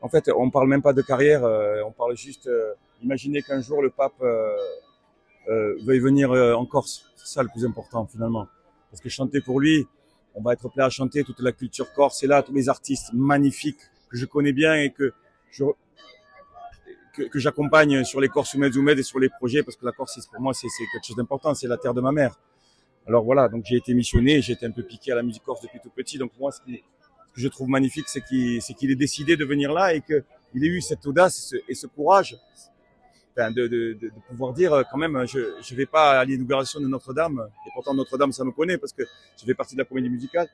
En fait, on parle même pas de carrière, on parle juste. Imaginez qu'un jour le pape veuille venir en Corse. C'est ça le plus important finalement. Parce que chanter pour lui, on va être prêt à chanter toute la culture corse. Et là, tous les artistes magnifiques que je connais bien et je, que j'accompagne sur les Corses Oumed et sur les projets, parce que la Corse, pour moi, c'est quelque chose d'important. C'est la terre de ma mère. Alors voilà, donc j'ai été missionné, j'ai été un peu piqué à la musique corse depuis tout petit. Donc moi, ce que je trouve magnifique, c'est qu'il ait décidé de venir là et qu'il ait eu cette audace et ce courage, enfin, de pouvoir dire quand même, je vais pas à l'inauguration de Notre-Dame, et pourtant Notre-Dame, ça me connaît parce que je fais partie de la comédie musicale.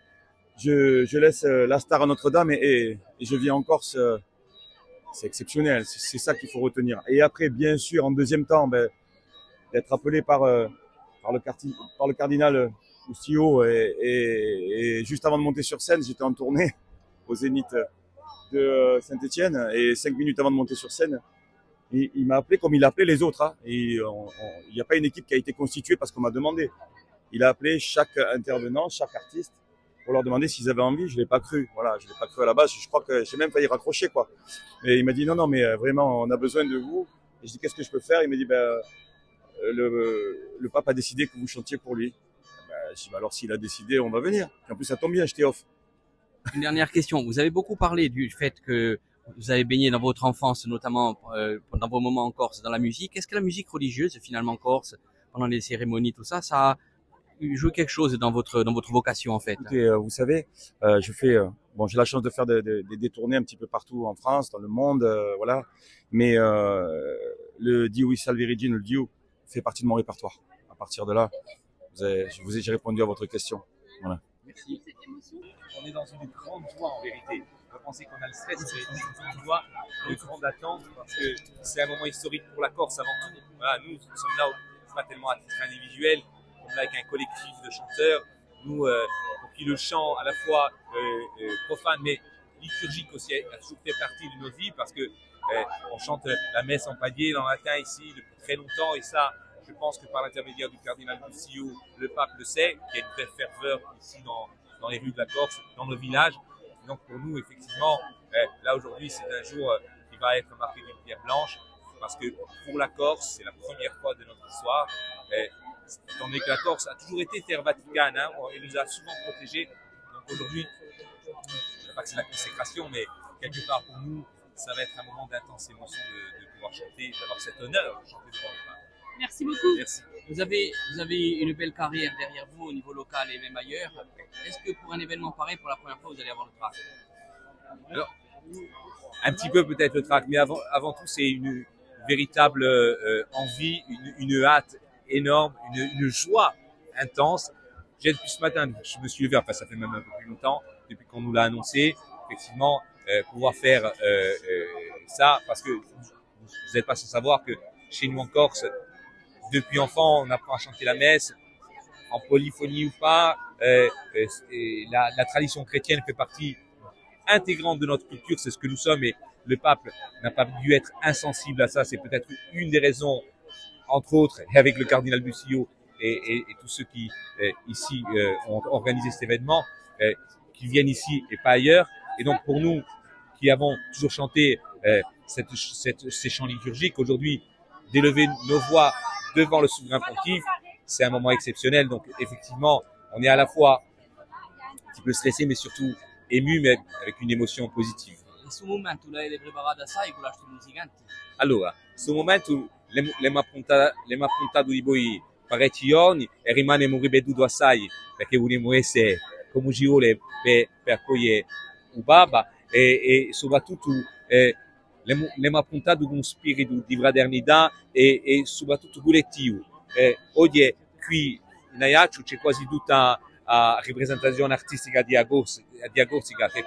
Je laisse la star à Notre-Dame et je viens en Corse. C'est exceptionnel, c'est ça qu'il faut retenir. Et après, bien sûr, en deuxième temps, ben, d'être appelé par le cardinal Oustillot et juste avant de monter sur scène, j'étais en tournée au Zénith de Saint-Etienne et 5 minutes avant de monter sur scène, il m'a appelé comme il a appelé les autres. Hein, et il n'y a pas une équipe qui a été constituée parce qu'on m'a demandé. Il a appelé chaque intervenant, chaque artiste pour leur demander s'ils avaient envie. Je l'ai pas cru. Voilà, je l'ai pas cru à la base. Je crois que j'ai même failli raccrocher quoi. Et il m'a dit non non mais vraiment on a besoin de vous. Et je dis qu'est-ce que je peux faire. Il m'a dit ben le pape a décidé que vous chantiez pour lui. Ben, je dis ben, alors s'il a décidé on va venir. Et en plus ça tombe bien, j'étais off. Une dernière question. Vous avez beaucoup parlé du fait que vous avez baigné dans votre enfance, notamment dans vos moments en Corse, dans la musique. Est-ce que la musique religieuse, finalement corse, pendant les cérémonies, tout ça, ça a joué quelque chose dans votre vocation en fait? Écoutez, vous savez, je fais, bon, j'ai la chance de faire des tournées un petit peu partout en France, dans le monde, voilà. Mais le Dio i Salve Regina, le Dio, fait partie de mon répertoire. À partir de là, j'ai répondu à votre question. Voilà. Merci. On est dans une grande joie en vérité. On va penser qu'on a le stress, mais c'est une joie de grande attente parce que c'est un moment historique pour la Corse avant tout. Voilà, nous sommes là, pas tellement à titre individuel, on est là avec un collectif de chanteurs. Nous, pour qui le chant à la fois profane mais liturgique aussi a toujours fait partie de nos vies parce que on chante la messe en palier en latin ici depuis très longtemps et ça, je pense que par l'intermédiaire du cardinal Bussillou, le pape le sait, qu'il y a une vraie ferveur ici dans les rues de la Corse, dans nos villages. Et donc pour nous, effectivement, là aujourd'hui, c'est un jour qui va être marqué d'une pierre blanche, parce que pour la Corse, c'est la première fois de notre histoire. Étant donné que la Corse a toujours été terre vaticane, hein, elle nous a souvent protégés. Donc aujourd'hui, je ne sais pas que c'est la consécration, mais quelque part pour nous, ça va être un moment d'intense émotion de pouvoir chanter, d'avoir cet honneur de chanter devant le pape. Merci beaucoup. Merci. Vous avez une belle carrière derrière vous au niveau local et même ailleurs. Est-ce que pour un événement pareil, pour la première fois, vous allez avoir le trac? Alors, un petit peu peut-être le trac, mais avant tout, c'est une véritable envie, une hâte énorme, une joie intense. J'ai depuis ce matin, je me suis levé, enfin ça fait même un peu plus longtemps, depuis qu'on nous l'a annoncé, effectivement, pouvoir faire ça, parce que vous n'êtes pas sans savoir que chez nous en Corse, depuis enfant, on apprend à chanter la messe, en polyphonie ou pas. La tradition chrétienne fait partie intégrante de notre culture, c'est ce que nous sommes, et le pape n'a pas dû être insensible à ça. C'est peut-être une des raisons, entre autres, et avec le cardinal Bussillot et tous ceux qui ici ont organisé cet événement, qui viennent ici et pas ailleurs. Et donc pour nous, qui avons toujours chanté ces chants liturgiques, aujourd'hui, d'élever nos voix devant le souverain pontife, c'est un moment exceptionnel. Donc effectivement, on est à la fois un petit peu stressé, mais surtout ému, mais avec une émotion positive. In questo momento lei è preparata assai con l'astro musicante? Allora, in questo momento le m'ha puntato di voi parecchi giorni e rimaniamo ripetuto assai perché vogliamo essere come ci vuole per accogliere il Papa e soprattutto le m'ha puntato con un spirito di fraternità e soprattutto collettivo. Oggi qui in Ajaccio c'è quasi tutta la rappresentazione artistica di Agorsica che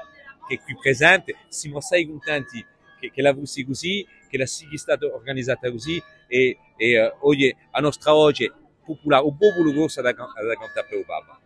è qui presente. Siamo assai contenti che la sia così, che la sia stata organizzata così e oggi a nostra voce popolare, o popolo corso da cantare per il Papa.